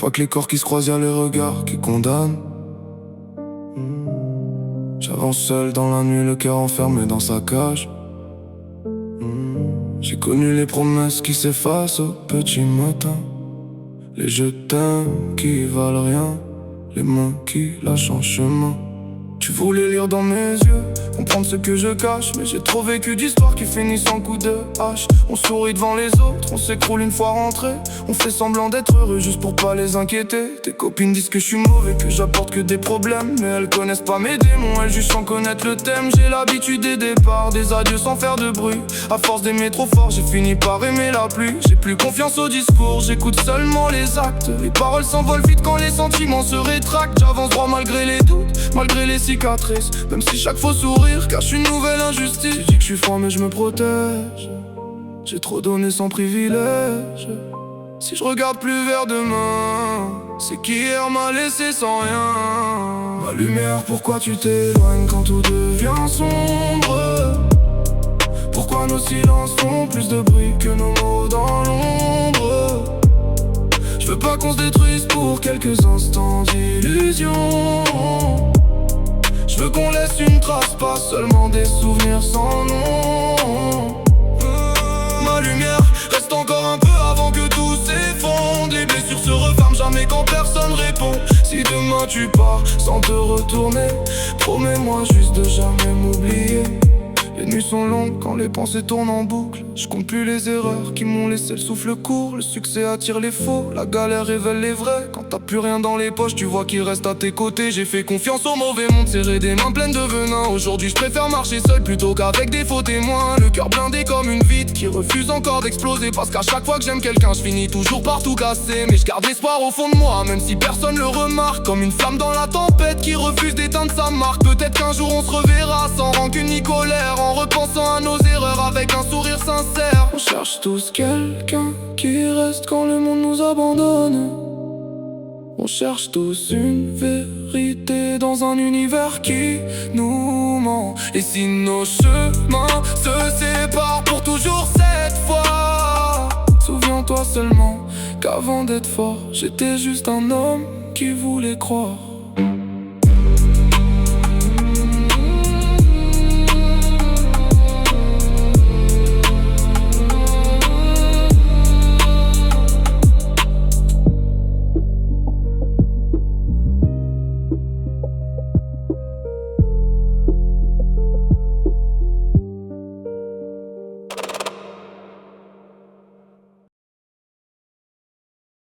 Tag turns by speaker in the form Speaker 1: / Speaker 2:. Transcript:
Speaker 1: fois que les corps qui se croisent, y'a les regards qui condamnent. J'avance seul dans la nuit, le cœur enfermé dans sa cage. J'ai connu les promesses qui s'effacent au petit matin, les je t'aime qui valent rien, les mains qui lâchent en chemin. Tu voulais lire dans mes yeux, comprendre ce que je cache, mais j'ai trop vécu d'histoires qui finissent en coup de hache. On sourit devant les autres, on s'écroule une fois rentré. On fait semblant d'être heureux juste pour pas les inquiéter. Tes copines disent que je suis mauvais, que j'apporte que des problèmes, mais elles connaissent pas mes démons, elles jugent sans connaître le thème. J'ai l'habitude des départs, des adieux sans faire de bruit. À force d'aimer trop fort, j'ai fini par aimer la pluie. J'ai plus confiance au discours, j'écoute seulement les actes. Les paroles s'envolent vite quand les sentiments se rétractent. J'avance droit malgré les doutes, malgré les cicatrices, même si chaque faux sourire cache une nouvelle injustice. Tu dis que je suis froid mais je me protège, j'ai trop donné sans privilège. Si je regarde plus vers demain, c'est qu'hier m'a laissé sans rien. Ma lumière, pourquoi tu t'éloignes quand tout devient sombre? Pourquoi nos silences font plus de bruit que nos mots dans l'ombre? Je veux pas qu'on se détruise pour quelques instants d'illusion. Je veux qu'on laisse une trace, pas seulement des souvenirs sans nom. Ma lumière reste encore un peu avant que tout s'effondre. Les blessures se referment jamais quand personne répond. Si demain tu pars sans te retourner, promets-moi juste de jamais m'oublier. Les nuits sont longues quand les pensées tournent en boucle. Je compte plus les erreurs qui m'ont laissé le souffle court. Le succès attire les faux, la galère révèle les vrais. Quand t'as plus rien dans les poches, tu vois qui reste à tes côtés. J'ai fait confiance au mauvais monde, serré des mains pleines de venin. Aujourd'hui je préfère marcher seul plutôt qu'avec des faux témoins. Le cœur blindé comme une vitre qui refuse encore d'exploser. Parce qu'à chaque fois que j'aime quelqu'un, je finis toujours par tout casser. Mais je garde l'espoir au fond de moi, même si personne le remarque. Comme une flamme dans la tempête qui refuse d'éteindre sa marque. Peut-être qu'un jour on se reverra sans rancune ni colère, en repensant à nos erreurs avec un sourire sincère. On cherche tous quelqu'un qui reste quand le monde nous abandonne. On cherche tous une vérité dans un univers qui nous ment. Et si nos chemins se séparent pour toujours cette fois, souviens-toi seulement qu'avant d'être fort, j'étais juste un homme qui voulait croire.